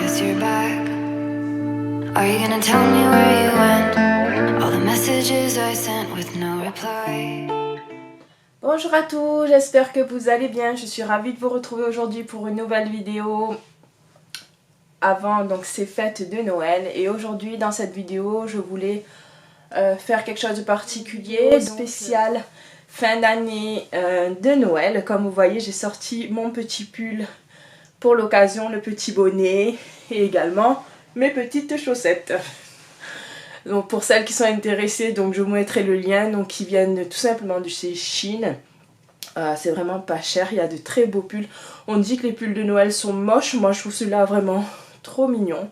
guess you're back. Are you gonna tell me where you went? All the messages I sent with no reply. Bonjour à tous, j'espère que vous allez bien. Je suis ravie de vous retrouver aujourd'hui pour une nouvelle vidéo avant donc ces fêtes de Noël. Et aujourd'hui dans cette vidéo je voulais faire quelque chose de particulier, spécial fin d'année de Noël. Comme vous voyez, j'ai sorti mon petit pull pour l'occasion, le petit bonnet et également mes petites chaussettes. Donc pour celles qui sont intéressées, donc je vous mettrai le lien, donc qui viennent tout simplement de chez Shein. C'est vraiment pas cher, il y a de très beaux pulls. On dit que les pulls de Noël sont moches, moi je trouve ceux-là vraiment trop mignons.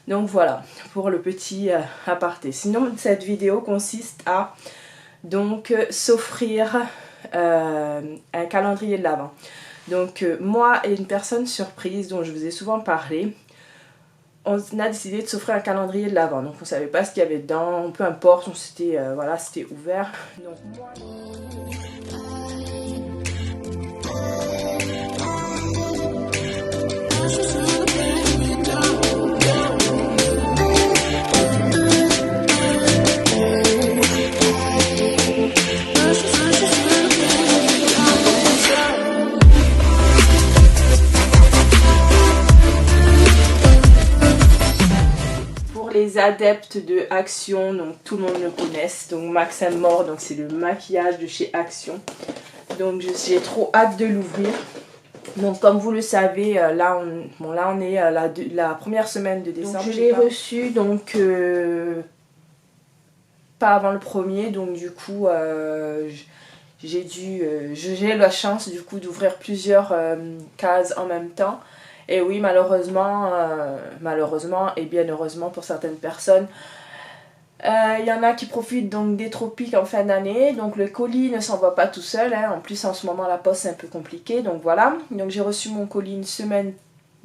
Donc voilà, pour le petit aparté. Sinon cette vidéo consiste à donc s'offrir un calendrier de l'Avent. Donc moi et une personne surprise dont je vous ai souvent parlé, on a décidé de s'offrir un calendrier de l'Avent. Donc on savait pas ce qu'il y avait dedans, peu importe, c'était voilà, c'était ouvert. Donc moi... Les adeptes de Action, donc tout le monde le connaisse, donc Max & More, donc c'est le maquillage de chez Action. Donc j'ai trop hâte de l'ouvrir. Donc comme vous le savez, là on est à la première semaine de décembre. Donc, je l'ai reçu donc pas avant le 1er, donc du coup j'ai la chance du coup d'ouvrir plusieurs cases en même temps. Et oui, malheureusement et bien heureusement pour certaines personnes, il y en a qui profitent donc des tropiques en fin d'année. Donc le colis ne s'envoie pas tout seul, hein. En plus en ce moment la poste c'est un peu compliqué. Donc voilà, donc j'ai reçu mon colis une semaine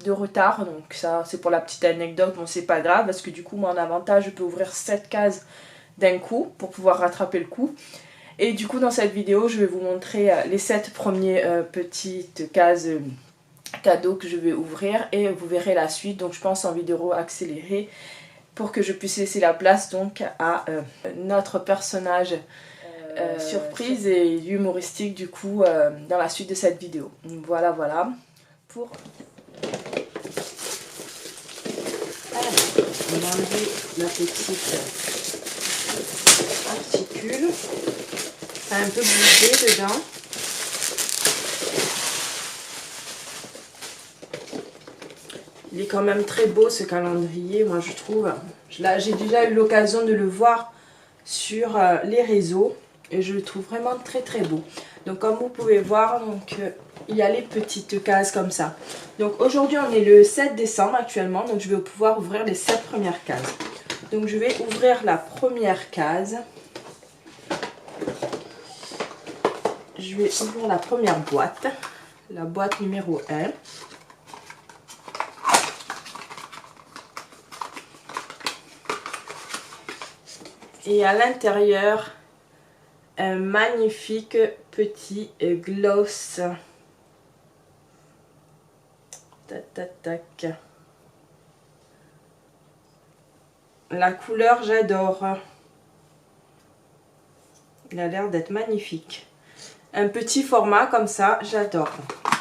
de retard. Donc ça c'est pour la petite anecdote, bon c'est pas grave parce que du coup moi en avantage je peux ouvrir 7 cases d'un coup pour pouvoir rattraper le coup. Et du coup dans cette vidéo je vais vous montrer les 7 premières petites cases cadeaux que je vais ouvrir et vous verrez la suite, donc je pense en vidéo accélérée pour que je puisse laisser la place donc à notre personnage surprise et humoristique du coup dans la suite de cette vidéo. Voilà pour... Alors, on va enlever la petite particule, un peu bougé dedans. Il est quand même très beau ce calendrier, moi je trouve. Là, j'ai déjà eu l'occasion de le voir sur les réseaux et je le trouve vraiment très très beau. Donc comme vous pouvez voir, donc, il y a les petites cases comme ça. Donc aujourd'hui on est le 7 décembre actuellement, donc je vais pouvoir ouvrir les 7 premières cases. Donc je vais ouvrir la première case. Je vais ouvrir la première boîte, la boîte numéro 1. Et à l'intérieur, un magnifique petit gloss. Tac, tac, tac. La couleur, j'adore. Il a l'air d'être magnifique. Un petit format comme ça, j'adore.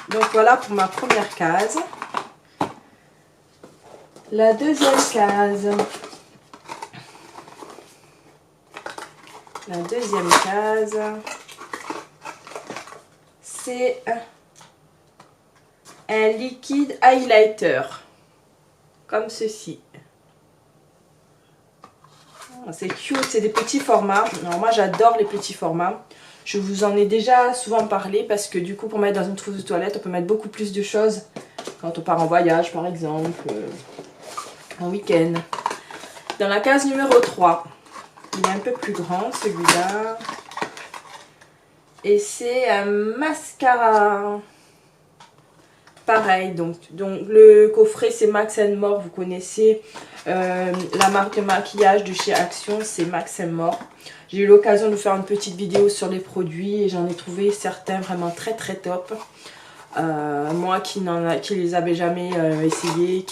Donc voilà pour ma première case. La deuxième case. La deuxième case, c'est un liquide highlighter, comme ceci. C'est cute, c'est des petits formats. Alors moi j'adore les petits formats. Je vous en ai déjà souvent parlé parce que du coup pour mettre dans une trousse de toilette, on peut mettre beaucoup plus de choses quand on part en voyage par exemple, en week-end. Dans la case numéro 3. Il est un peu plus grand celui-là. Et c'est un mascara. Pareil, donc le coffret c'est Max & More, vous connaissez la marque de maquillage de chez Action, c'est Max & More. J'ai eu l'occasion de faire une petite vidéo sur les produits et j'en ai trouvé certains vraiment très très top. Moi qui les avais jamais essayés,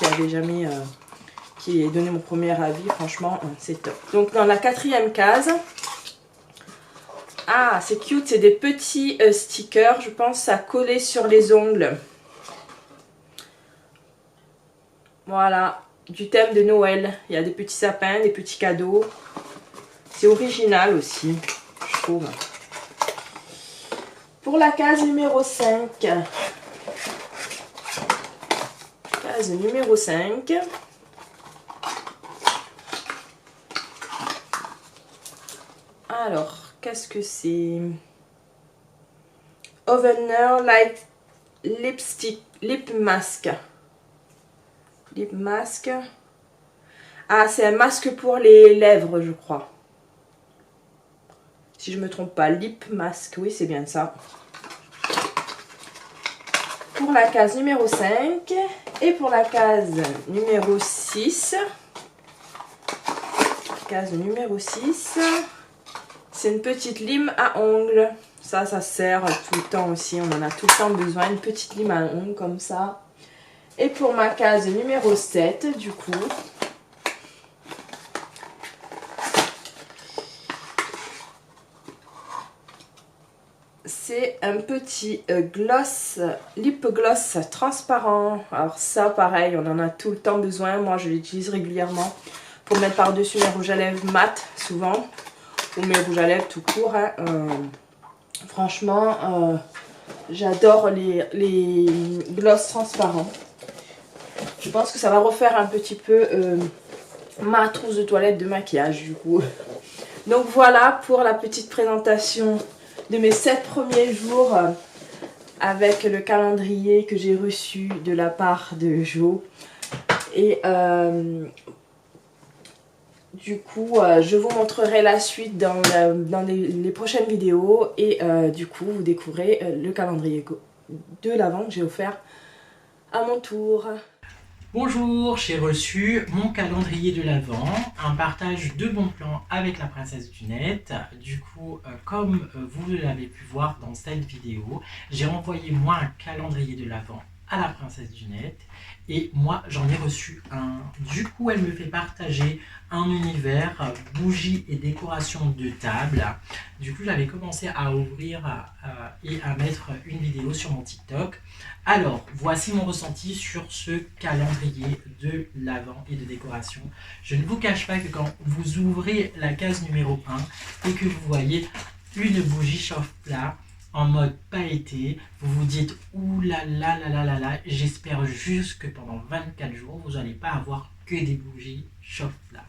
qui ai donné mon premier avis, franchement c'est top. Donc dans la 4e case, ah c'est cute, c'est des petits stickers, je pense à coller sur les ongles. Voilà, du thème de Noël, il y a des petits sapins, des petits cadeaux. C'est original aussi, je trouve. Pour la case numéro 5. Case numéro 5. Alors, qu'est-ce que c'est? Ovener Light Lipstick, Lip Mask. Lip Mask. Ah, c'est un masque pour les lèvres, je crois. Si je ne me trompe pas, Lip Mask, oui, c'est bien ça. Pour la case numéro 5 et pour la case numéro 6. Case numéro 6. C'est une petite lime à ongles. Ça sert tout le temps aussi. On en a tout le temps besoin. Une petite lime à ongles comme ça. Et pour ma case numéro 7, du coup. C'est un petit gloss, lip gloss transparent. Alors ça, pareil, on en a tout le temps besoin. Moi, je l'utilise régulièrement pour mettre par-dessus mes rouges à lèvres mat, souvent. Ou mes rouges à lèvres tout court. Hein. Franchement, j'adore les gloss transparents. Je pense que ça va refaire un petit peu ma trousse de toilette de maquillage, du coup. Donc voilà pour la petite présentation de mes 7 premiers jours avec le calendrier que j'ai reçu de la part de Jo. Et du coup, je vous montrerai la suite dans les prochaines vidéos. Et du coup, vous découvrez le calendrier de l'Avent que j'ai offert à mon tour. Bonjour, j'ai reçu mon calendrier de l'Avent, un partage de bons plans avec la princesse du net. Du coup, comme vous l'avez pu voir dans cette vidéo, j'ai envoyé moi un calendrier de l'Avent à la princesse du net et moi j'en ai reçu un. Du coup, elle me fait partager un univers bougies et décoration de table. Du coup, j'avais commencé à ouvrir et à mettre une vidéo sur mon TikTok. Alors, voici mon ressenti sur ce calendrier de l'Avent et de décoration. Je ne vous cache pas que quand vous ouvrez la case numéro 1 et que vous voyez une bougie chauffe-plat en mode pailleté, vous vous dites « Ouh là là là là là là, j'espère juste que pendant 24 jours, vous n'allez pas avoir que des bougies chauffe-plat. »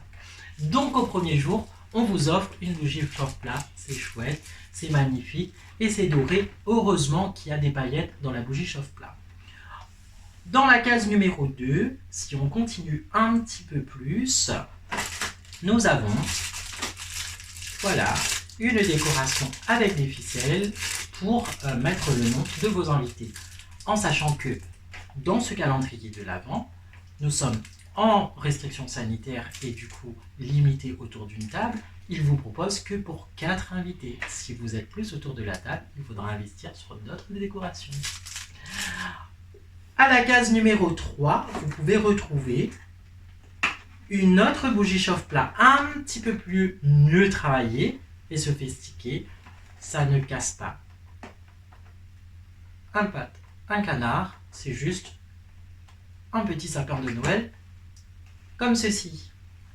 Donc au premier jour, on vous offre une bougie chauffe-plat, c'est chouette, c'est magnifique et c'est doré. Heureusement qu'il y a des paillettes dans la bougie chauffe-plat. Dans la case numéro 2, si on continue un petit peu plus, nous avons voilà, une décoration avec des ficelles pour mettre le nom de vos invités. En sachant que dans ce calendrier de l'Avent, nous sommes en restriction sanitaire et du coup limité autour d'une table. Il vous propose que pour 4 invités. Si vous êtes plus autour de la table, il faudra investir sur d'autres décorations. À la case numéro 3, vous pouvez retrouver une autre bougie chauffe-plat un petit peu plus mieux travaillée et sophistiquée. Ça ne casse pas un canard, c'est juste un petit sapin de Noël comme ceci.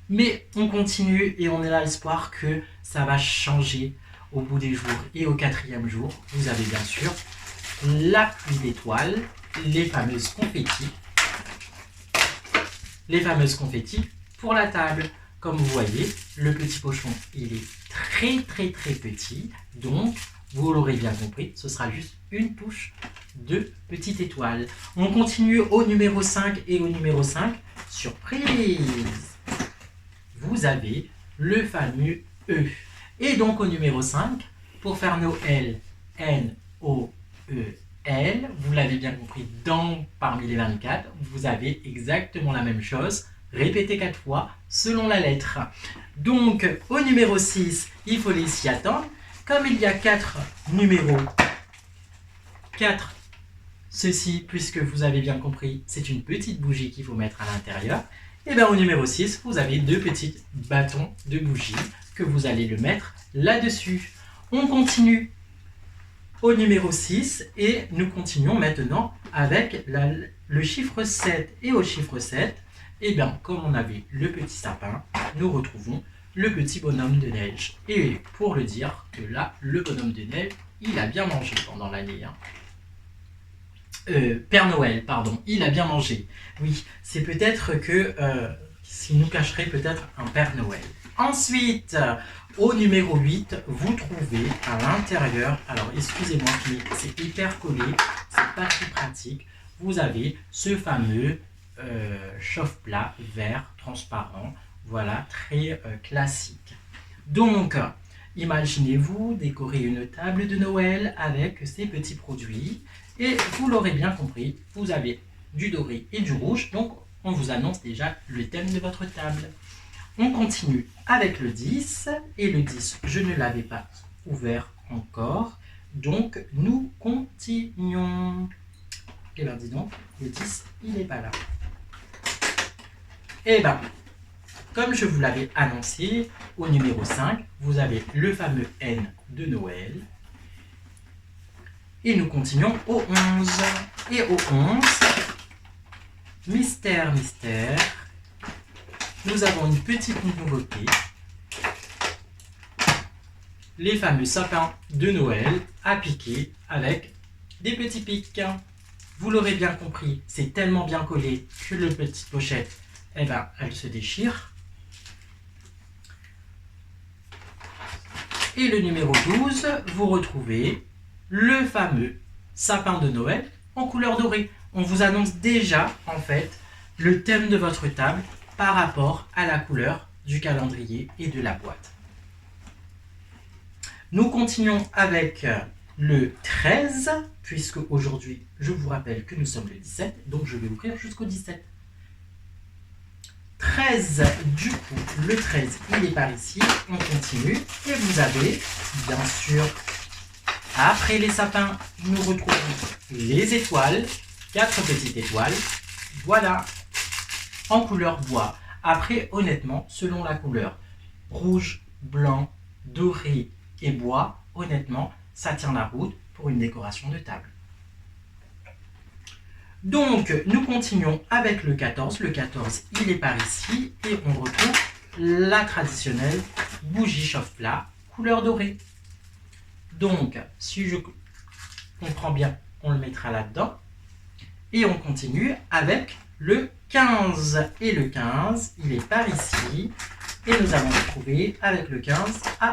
Mais on continue et on est là l'espoir que ça va changer au bout des jours. Et au 4e jour, vous avez bien sûr la pluie d'étoiles, les fameuses confettis. Les fameuses confettis pour la table. Comme vous voyez, le petit pochon, il est très très très petit. Donc, vous l'aurez bien compris, ce sera juste une touche de petite étoile. On continue au numéro 5 et au numéro 5. Surprise! Vous avez le fameux E. Et donc au numéro 5, pour faire Noël, N-O-E-L, vous l'avez bien compris, parmi les 24, vous avez exactement la même chose, répétez 4 fois selon la lettre. Donc au numéro 6, il faut s'y attendre. Comme il y a 4 numéros, 4 Ceci, puisque vous avez bien compris, c'est une petite bougie qu'il faut mettre à l'intérieur. Et bien au numéro 6, vous avez 2 petits bâtons de bougie que vous allez le mettre là-dessus. On continue au numéro 6 et nous continuons maintenant avec le chiffre 7. Et au chiffre 7, et bien comme on avait le petit sapin, nous retrouvons le petit bonhomme de neige. Et pour le dire que là, le bonhomme de neige, il a bien mangé pendant l'année. Père Noël, pardon, il a bien mangé. Oui, c'est peut-être que s'il nous cacherait peut-être un Père Noël. Ensuite, au numéro 8, vous trouvez à l'intérieur, alors excusez-moi, mais c'est hyper collé, c'est pas très pratique. Vous avez ce fameux chauffe-plat vert transparent, voilà, très classique. Donc, imaginez-vous décorer une table de Noël avec ces petits produits. Et vous l'aurez bien compris, vous avez du doré et du rouge, donc on vous annonce déjà le thème de votre table. On continue avec le 10, et le 10, je ne l'avais pas ouvert encore, donc nous continuons. Et bien dis donc, le 10, il n'est pas là. Et bien, comme je vous l'avais annoncé, au numéro 5, vous avez le fameux N de Noël. Et nous continuons au 11. Et au 11, mystère, mystère, nous avons une petite nouveauté. Les fameux sapins de Noël à piquer avec des petits pics. Vous l'aurez bien compris, c'est tellement bien collé que la petite pochette, eh ben, elle se déchire. Et le numéro 12, vous retrouvez le fameux sapin de Noël en couleur dorée. On vous annonce déjà, en fait, le thème de votre table par rapport à la couleur du calendrier et de la boîte. Nous continuons avec le 13, puisque aujourd'hui, je vous rappelle que nous sommes le 17, donc je vais ouvrir jusqu'au 17. 13, du coup, le 13, il est par ici, on continue, et vous avez, bien sûr, après les sapins, nous retrouvons les étoiles, 4 petites étoiles, voilà, en couleur bois. Après, honnêtement, selon la couleur, rouge, blanc, doré et bois, honnêtement, ça tient la route pour une décoration de table. Donc, nous continuons avec le 14. Le 14, il est par ici, et on retrouve la traditionnelle bougie chauffe-plat, couleur dorée. Donc, si je comprends bien, on le mettra là-dedans. Et on continue avec le 15. Et le 15, il est par ici. Et nous allons retrouver avec le 15. Ah,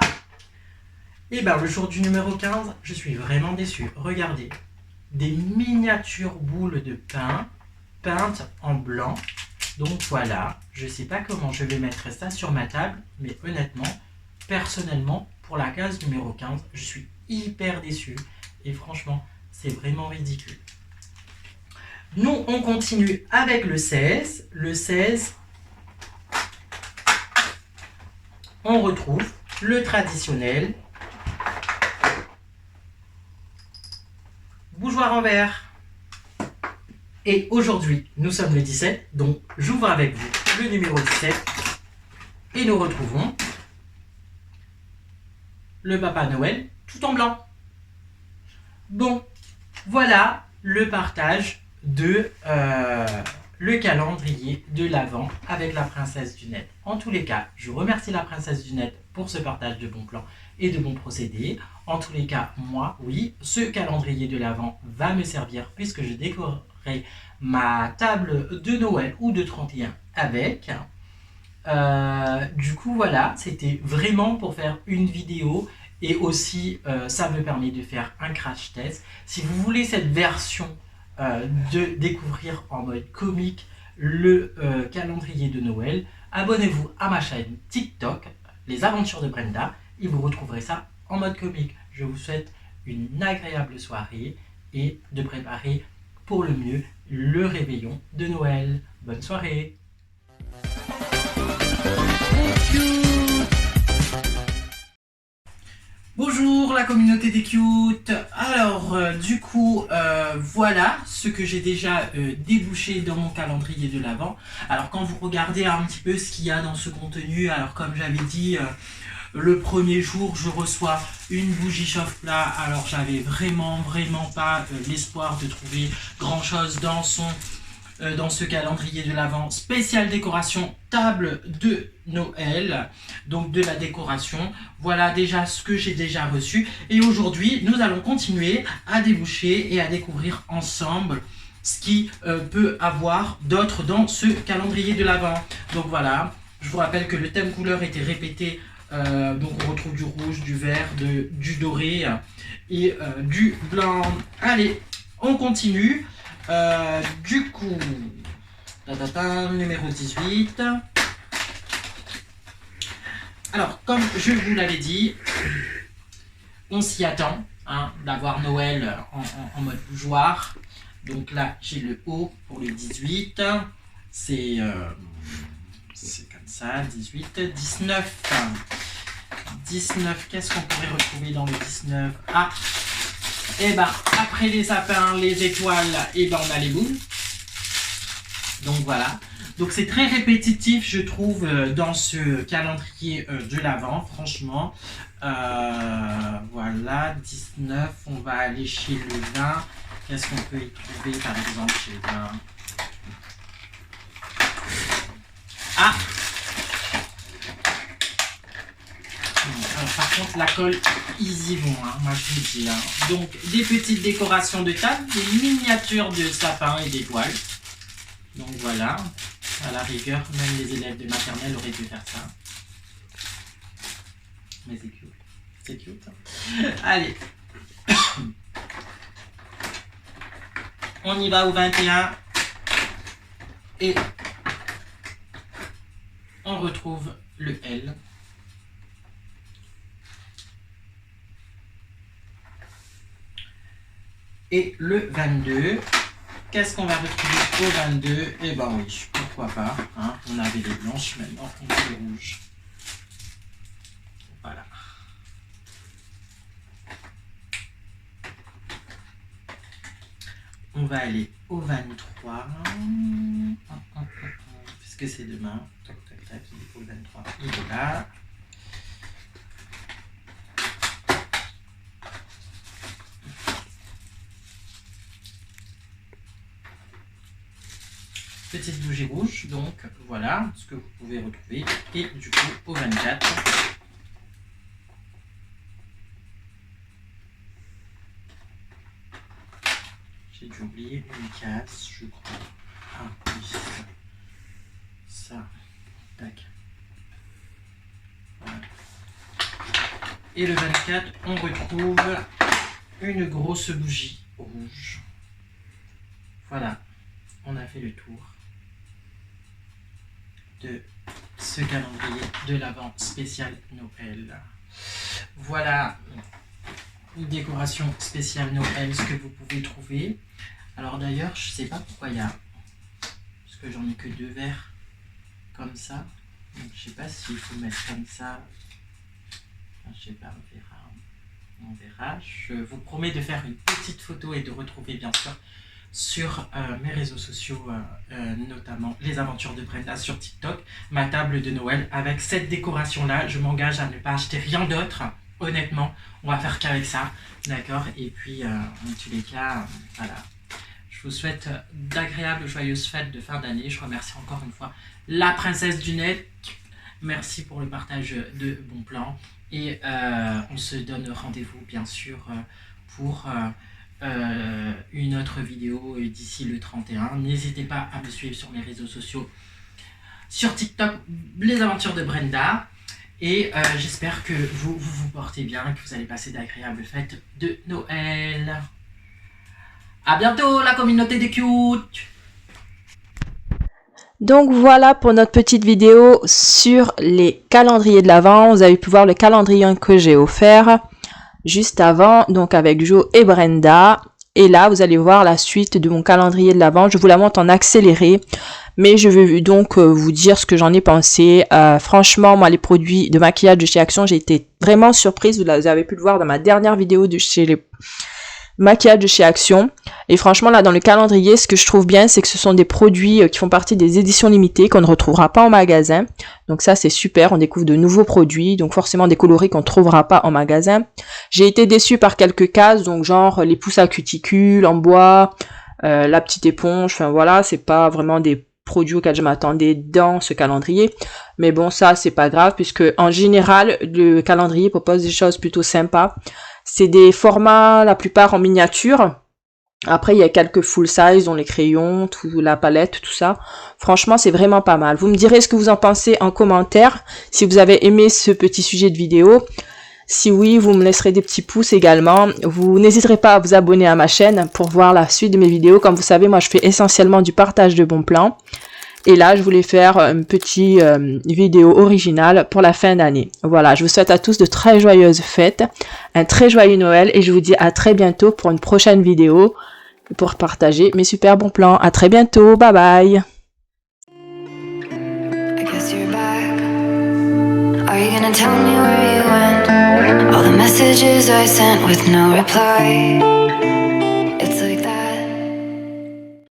et bien le jour du numéro 15, je suis vraiment déçu. Regardez, des miniatures boules de pain peintes en blanc. Donc voilà, je ne sais pas comment je vais mettre ça sur ma table. Mais honnêtement, personnellement, pour la case numéro 15, je suis hyper déçu. Et franchement, c'est vraiment ridicule. Nous, on continue avec le 16. Le 16, on retrouve le traditionnel bougeoir en verre. Et aujourd'hui, nous sommes le 17, donc j'ouvre avec vous le numéro 17. Et nous retrouvons le Papa Noël tout en blanc. Bon, voilà le partage de le calendrier de l'Avent avec la princesse du net. En tous les cas, je remercie la princesse du net pour ce partage de bons plans et de bons procédés. En tous les cas, moi, oui, ce calendrier de l'Avent va me servir puisque je décorerai ma table de Noël ou de 31 avec. Du coup, voilà, c'était vraiment pour faire une vidéo et aussi, ça me permet de faire un crash test. Si vous voulez cette version de découvrir en mode comique le calendrier de Noël, abonnez-vous à ma chaîne TikTok, Les Aventures de Brenda, et vous retrouverez ça en mode comique. Je vous souhaite une agréable soirée et de préparer pour le mieux le réveillon de Noël. Bonne soirée! Bonjour la communauté des cute. Alors du coup voilà ce que j'ai déjà débouché dans mon calendrier de l'Avent. Alors quand vous regardez un petit peu ce qu'il y a dans ce contenu, alors comme j'avais dit le premier jour je reçois une bougie chauffe-plat. Alors j'avais vraiment pas l'espoir de trouver grand chose dans ce calendrier de l'Avent spécial décoration table de Noël, donc de la décoration. Voilà déjà ce que j'ai déjà reçu et aujourd'hui nous allons continuer à déboucher et à découvrir ensemble ce qui peut avoir d'autre dans ce calendrier de l'Avent. Donc voilà, je vous rappelle que le thème couleur était répété, donc on retrouve du rouge, du vert, du doré et du blanc. Allez, on continue. Du coup, numéro 18. Alors, comme je vous l'avais dit, on s'y attend hein, d'avoir Noël en mode bougeoir. Donc là, j'ai le haut pour le 18. C'est comme ça, 18, 19. 19, qu'est-ce qu'on pourrait retrouver dans le 19? Ah, et ben après les sapins, les étoiles, et ben on a les boules. Donc voilà. Donc c'est très répétitif je trouve dans ce calendrier de l'Avent, franchement. Voilà, 19, on va aller chez le 20. Qu'est-ce qu'on peut y trouver par exemple chez le 20? Ah! Alors, par contre, la colle, ils y vont, hein, moi je vous dis. Hein. Donc, des petites décorations de table, des miniatures de sapins et d'étoiles. Donc voilà, à la rigueur, même les élèves de maternelle auraient pu faire ça. Mais c'est cute. C'est cute. Hein. Allez. On y va au 21. Et on retrouve le L. Et le 22, qu'est-ce qu'on va retrouver au 22? Eh ben oui, pourquoi pas. Hein, on avait les blanches, maintenant on a les rouges. Voilà. On va aller au 23. Puisque c'est demain. Tac, tac, tac, il est au 23. Il est là. Petite bougie rouge, donc voilà ce que vous pouvez retrouver. Et du coup, au 24, j'ai dû oublier une case, je crois. Ah oui, ça. Tac. Voilà. Et le 24, on retrouve une grosse bougie rouge. Voilà, on a fait le tour de ce calendrier de l'Avent spécial Noël. Voilà une décoration spéciale Noël, ce que vous pouvez trouver. Alors d'ailleurs, je sais pas pourquoi il y a, parce que j'en ai que 2 verres comme ça. Donc je sais pas s'il faut mettre comme ça. Enfin, je sais pas, on verra. On verra. Je vous promets de faire une petite photo et de retrouver bien sûr sur mes réseaux sociaux, notamment les aventures de Brenda sur TikTok, ma table de Noël avec cette décoration là. Je m'engage à ne pas acheter rien d'autre, honnêtement, on va faire qu'avec ça, d'accord. Et puis en tous les cas, voilà, je vous souhaite d'agréables joyeuses fêtes de fin d'année. Je remercie encore une fois la princesse du net, merci pour le partage de bons plans et on se donne rendez-vous bien sûr pour une autre vidéo d'ici le 31. N'hésitez pas à me suivre sur mes réseaux sociaux, sur TikTok, les aventures de Brenda. Et j'espère que vous portez bien, que vous allez passer d'agréables fêtes de Noël. À bientôt la communauté des cute. Donc voilà pour notre petite vidéo sur les calendriers de l'Avent. Vous avez pu voir le calendrier que j'ai offert juste avant, donc avec Jo et Brenda. Et là, vous allez voir la suite de mon calendrier de l'Avent. Je vous la montre en accéléré. Mais je vais donc vous dire ce que j'en ai pensé. Franchement, moi, les produits de maquillage de chez Action, j'ai été vraiment surprise. Vous avez pu le voir dans ma dernière vidéo de chez les maquillage de chez Action. Et franchement, là, dans le calendrier, ce que je trouve bien, c'est que ce sont des produits qui font partie des éditions limitées qu'on ne retrouvera pas en magasin. Donc ça, c'est super. On découvre de nouveaux produits. Donc forcément, des coloris qu'on ne trouvera pas en magasin. J'ai été déçue par quelques cases. Donc genre, les pousses à cuticule en bois, la petite éponge. Enfin voilà, c'est pas vraiment des produits auxquels je m'attendais dans ce calendrier. Mais bon, ça, c'est pas grave puisque en général, le calendrier propose des choses plutôt sympas. C'est des formats, la plupart en miniature. Après, il y a quelques full size, dont les crayons, la palette, tout ça. Franchement, c'est vraiment pas mal. Vous me direz ce que vous en pensez en commentaire. Si vous avez aimé ce petit sujet de vidéo. Si oui, vous me laisserez des petits pouces également. Vous n'hésiterez pas à vous abonner à ma chaîne pour voir la suite de mes vidéos. Comme vous savez, moi, je fais essentiellement du partage de bons plans. Et là, je voulais faire une petite vidéo originale pour la fin d'année. Voilà, je vous souhaite à tous de très joyeuses fêtes, un très joyeux Noël et je vous dis à très bientôt pour une prochaine vidéo pour partager mes super bons plans. À très bientôt, bye bye. I guess you're back. Are you gonna tell me where you went? All the messages I sent with no reply.